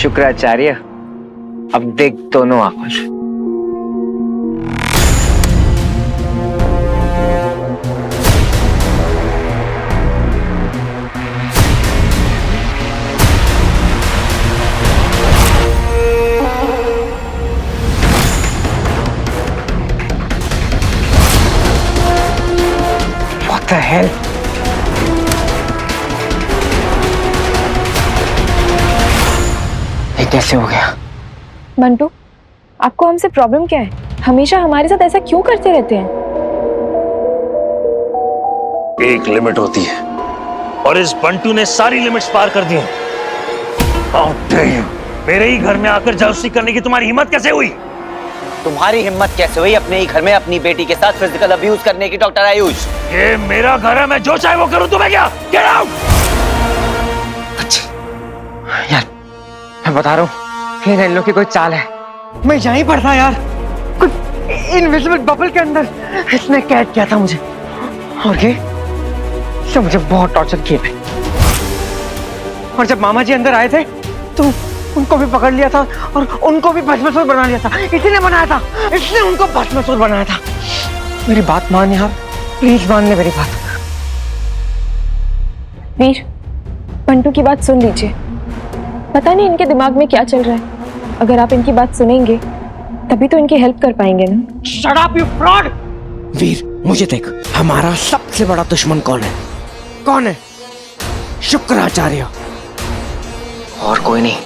शुक्राचार्य, अब देख दोनों आंखों से। What the hell? ये कैसे हो गया? मंटू, आपको हमसे प्रॉब्लम क्या है? हमेशा हमारे साथ ऐसा क्यों करते रहते हैं? एक लिमिट होती है और इस बंटू ने सारी लिमिट्स पार कर दी। How dare you? मेरे ही घर में आकर जासूसी करने की तुम्हारी हिम्मत कैसे हुई? तुम्हारी हिम्मत कैसे हुई अपने ही घर में अपनी बेटी के साथ फिजिकल अब्यूज करने की डॉक्टर आयुष? ये मेरा घर है, मैं जो चाहे वो करूं, तुम्हें क्या? Get out! यार मैं बता रहा हूँ ये इन लोग की कोई चाल है। मैं यहीं पर था यार, कुछ इनविजिबल बबल के अंदर इसने कैद किया था मुझे, और ये मुझे बहुत टॉर्चर किए थे। और जब मामा जी अंदर आए थे तो उनको भी पकड़ लिया था और उनको भी भस्मासुर बना लिया था। इसी ने बनाया था, इसने उनको भस्मासुर बनाया था। मेरी बात मान यार, प्लीज मान ले मेरी बात। वीर, बंटू की बात सुन लीजिए। पता नहीं इनके दिमाग में क्या चल रहा है। अगर आप इनकी बात सुनेंगे तभी तो इनकी हेल्प कर पाएंगे ना। Shut up, you fraud! वीर, मुझे देख, हमारा सबसे बड़ा दुश्मन कौन है? कौन है? शुक्राचार्य। और कोई नहीं,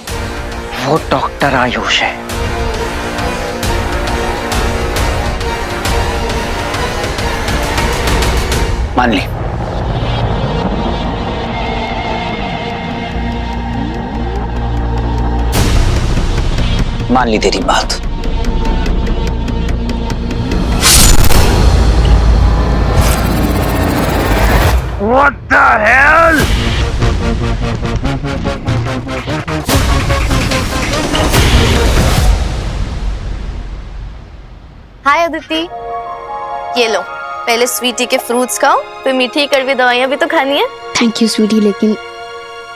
वो डॉक्टर आयुष है। मान ली। मान ली तेरी बात। What the hell? हाय अदिति, ये लो पहले स्वीटी के फ्रूट्स खाओ, फिर मीठी कड़वी दवाइयाँ भी तो खानी है। थैंक यू स्वीटी, लेकिन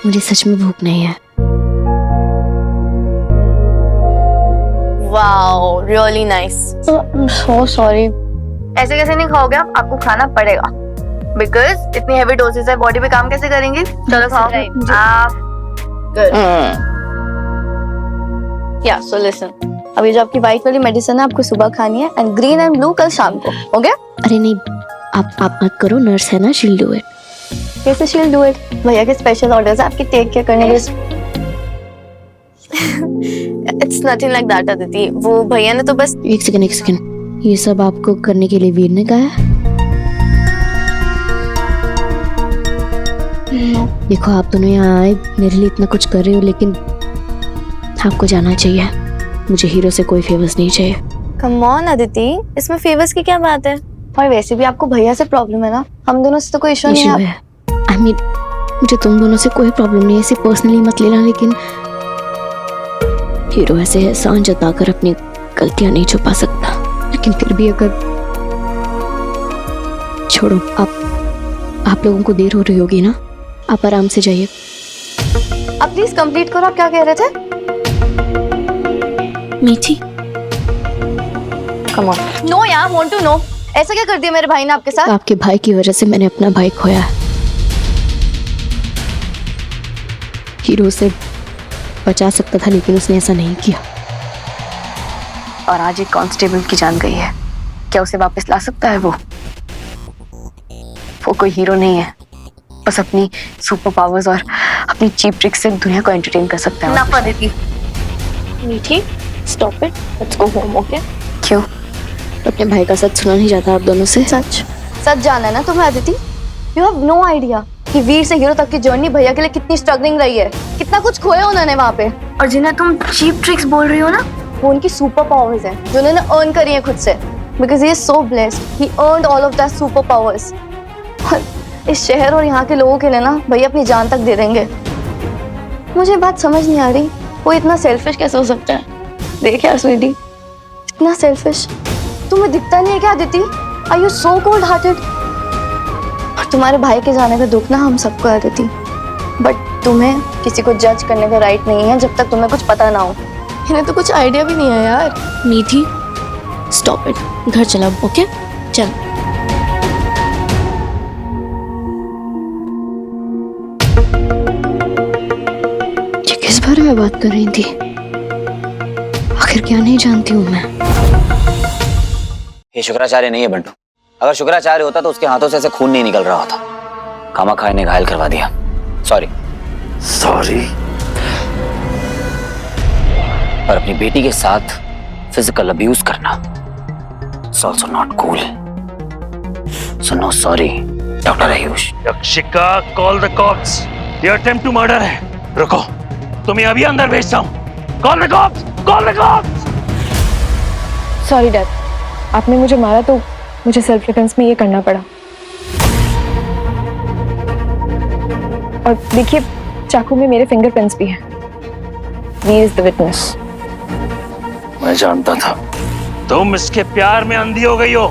मुझे सच में भूख नहीं है। Wow, really nice. So sorry. ऐसे कैसे नहीं खाओगे आप? आपको खाना पड़ेगा, बिकॉज इतनी हैवी डोसेस है, बॉडी पे काम कैसे करेंगी? चलो खाओ आप। गुड। या सो लिसन, अभी जो आपकी व्हाइट वाली मेडिसिन है आपको सुबह खानी है, एंड ग्रीन एंड ब्लू कल शाम को। ओके? अरे नहीं, आप मत करो, नर्स है ना, शील डू इट। कैसे शील डू इट? भैया के स्पेशल ऑर्डर्स है आपकी टेक केयर करने के लिए। It's nothing like that Aditi, वो भैया ने तो बस। एक सेकंड, ये सब आपको करने के लिए वीर ने कहा है? देखो, आप दोनों यहाँ आए, मेरे लिए इतना कुछ कर रहे हो, लेकिन आपको जाना चाहिए। मुझे हीरो से कोई फेवर्स नहीं चाहिए। कम ऑन अदिति, इसमें फेवर्स की क्या बात है? और वैसे भी आपको भैया से प्रॉब्लम है ना, हम दोनों से तो कोई इशू नहीं है। I mean, मुझे तुम दोनों से कोई प्रॉब्लम नहीं है, इसे पर्सनली मत लेना, लेकिन हीरो ऐसे एहसान जताकर अपनी गलतियां नहीं छुपा सकता। लेकिन फिर भी अगर छोड़ो, आप लोगों को देर हो रही होगी ना, आप आराम से जाइए। आप प्लीज कंप्लीट करो, आप क्या कह रहे थे? मीठी, कम ऑन। नो यार, वांट टू नो, ऐसा क्या कर दिया मेरे भाई ने आपके साथ? आपके भाई की वजह से मैंने अपना भाई खोया है। हीरो से बचा सकता था, लेकिन उसने ऐसा नहीं किया। और आज एक कांस्टेबल की जान गई है, क्या उसे वापस ला सकता है वो? वो कोई हीरो नहीं है, बस अपनी सुपर पावर्स और अपनी चीप ट्रिक्स से दुनिया को एंटरटेन कर सकता है। ना अदिति, मीठी, stop it, let's go home. Okay? क्यों? अपने भाई का सच सुना नहीं जाता आप दोनों से? सच जानना है ना तुम्हें Aditi? You have no idea कि वीर से हीरो तक की जर्नी भैया के लिए कितनी स्ट्रगलिंग रही है, कितना कुछ खोया उन्होंने वहाँ पे। और जिन्हें तुम चीप ट्रिक्स बोल रही हो ना, वो उनकी सुपर पावर्स हैं जो उन्होंने अर्न करी है खुद से, because he is so blessed, he earned all of that super powers. इस शहर और यहाँ के लोगों के लिए ना भैया अपनी जान तक दे देंगे। मुझे बात समझ नहीं आ रही, वो इतना सेल्फिश कैसे हो सकता है? देख यार स्वीटी, इतना सेल्फिश तुम्हें दिखता नहीं है क्या Aditi? Are you so cold hearted? और तुम्हारे भाई के जाने का दुख ना हम सबको है अदिति, बट तुम्हें किसी को जज करने का राइट नहीं है जब तक तुम्हें कुछ पता ना हो। इन्हें तो कुछ आइडिया भी नहीं है यार। मीठी, स्टॉप इट, घर चला। ओके चल। ये किस बारे में बात कर रही थी? आखिर क्या नहीं जानती हूँ मैं? ये शुक्राचार्य नहीं है बंटू। अगर शुक्राचार्य होता तो उसके हाथों से ऐसे खून नहीं निकल रहा होता। खामा ने घायल करवा दिया। सॉरी। और अपनी बेटी के साथ फिजिकल अब्यूज करना it's also not cool. So no sorry, doctor Ayush. Yakshika, call the cops. ये अटेम्प्ट टू मर्डर है। रुको, तुम्हें अभी अंदर भेजता हूँ। Call the cops, call the cops. Sorry dad, आपने मुझे मारा तो मुझे सेल्फ डिफेंस में ये करना पड़ा। और देखिए, चाकू में मेरे फिंगरप्रिंट्स भी हैं। वीर इज द विटनेस। मैं जानता था तुम इसके प्यार में अंधी हो गई हो।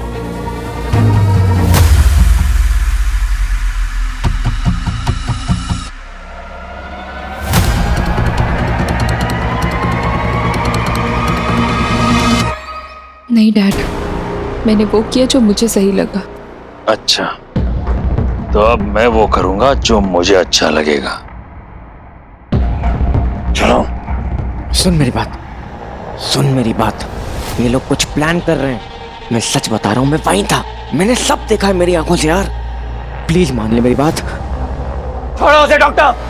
नहीं डैड, मैंने वो किया जो मुझे सही लगा। अच्छा, तो अब मैं वो करूंगा जो मुझे अच्छा लगेगा। चलो। सुन मेरी बात, सुन मेरी बात। ये लोग कुछ प्लान कर रहे हैं। मैं सच बता रहा हूँ, मैं वहीं था, मैंने सब देखा है मेरी आंखों से यार। प्लीज मान ले मेरी बात। छोड़ो उसे डॉक्टर।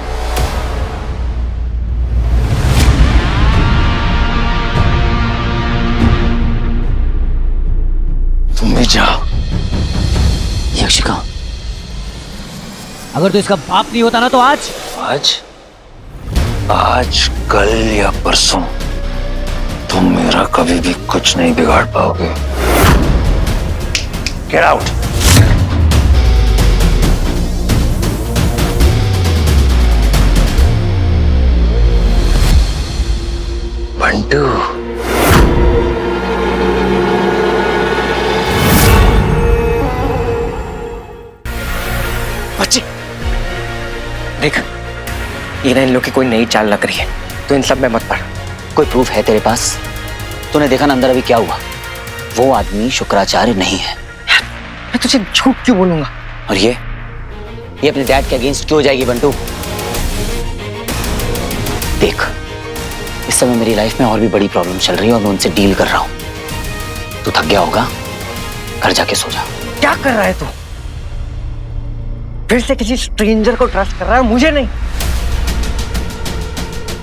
तुम भी जाओ। यक्षिका, अगर तो इसका बाप नहीं होता ना तो आज आज कल या परसों तुम मेरा कभी भी कुछ नहीं बिगाड़ पाओगे। Get out. बंटू, बच्ची देख, ये इन लोग की कोई नई चाल लग रही है, तो इन सब में मत पड़। कोई प्रूफ है तेरे पास? तूने देखा ना अंदर अभी क्या हुआ? वो आदमी शुक्राचार्य नहीं है। मैं तुझे झूठ क्यों बोलूंगा? और ये अपने डैड के अगेंस्ट क्यों जाएगी बंटू? देख, इस समय मेरी लाइफ में और भी बड़ी प्रॉब्लम चल रही है और मैं उनसे डील कर रहा हूं। तू थक गया होगा, घर जाके सो जा। क्या कर रहा है तू? फिर से किसी स्ट्रेंजर को ट्रस्ट कर रहा है, मुझे नहीं।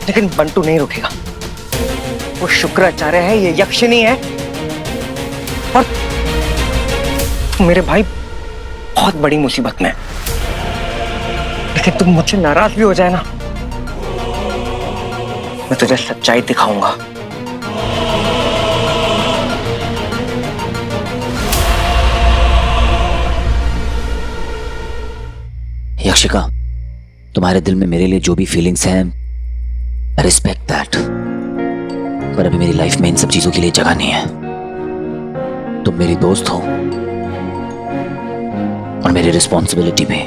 लेकिन बंटू नहीं रुकेगा। वो शुक्राचार्य है, ये यक्षिणी है, और मेरे भाई बहुत बड़ी मुसीबत में। लेकिन तुम मुझसे नाराज भी हो जाए ना, मैं तुझे सच्चाई दिखाऊंगा। यक्षिका, तुम्हारे दिल में मेरे लिए जो भी फीलिंग्स हैं, आई रिस्पेक्ट दैट, पर अभी मेरी लाइफ में इन सब चीजों के लिए जगह नहीं है। तुम मेरी दोस्त हो और मेरी रिस्पॉन्सिबिलिटी भी,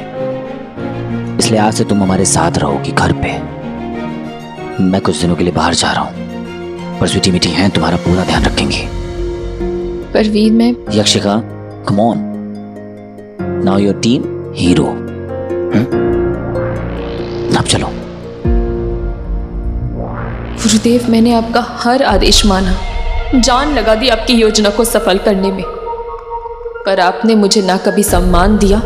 इसलिए आज से तुम हमारे साथ रहोगी घर पे। मैं कुछ दिनों के लिए बाहर जा रहा हूं, पर स्वीटी मीठी हैं, तुम्हारा पूरा ध्यान रखेंगी। पर वीर, मैं Yakshika, come on, now your team hero. अब चलो। गुरुदेव, मैंने आपका हर आदेश माना, जान लगा दी आपकी योजना को सफल करने में, पर आपने मुझे ना कभी सम्मान दिया,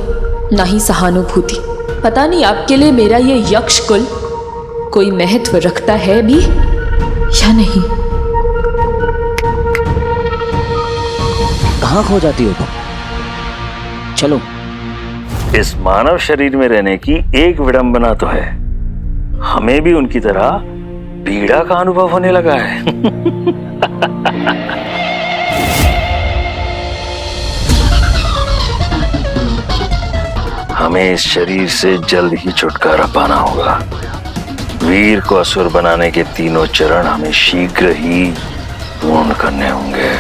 ना ही सहानुभूति। पता नहीं आपके लिए मेरा ये यक्ष कुल कोई महत्व रखता है भी या नहीं। कहाँ खो जाती हो तुम? चलो। इस मानव शरीर में रहने की एक विडंबना तो है, हमें भी उनकी तरह पीड़ा का अनुभव होने लगा है। हमें इस शरीर से जल्द ही छुटकारा पाना होगा। वीर को असुर बनाने के तीनों चरण हमें शीघ्र ही पूर्ण करने होंगे।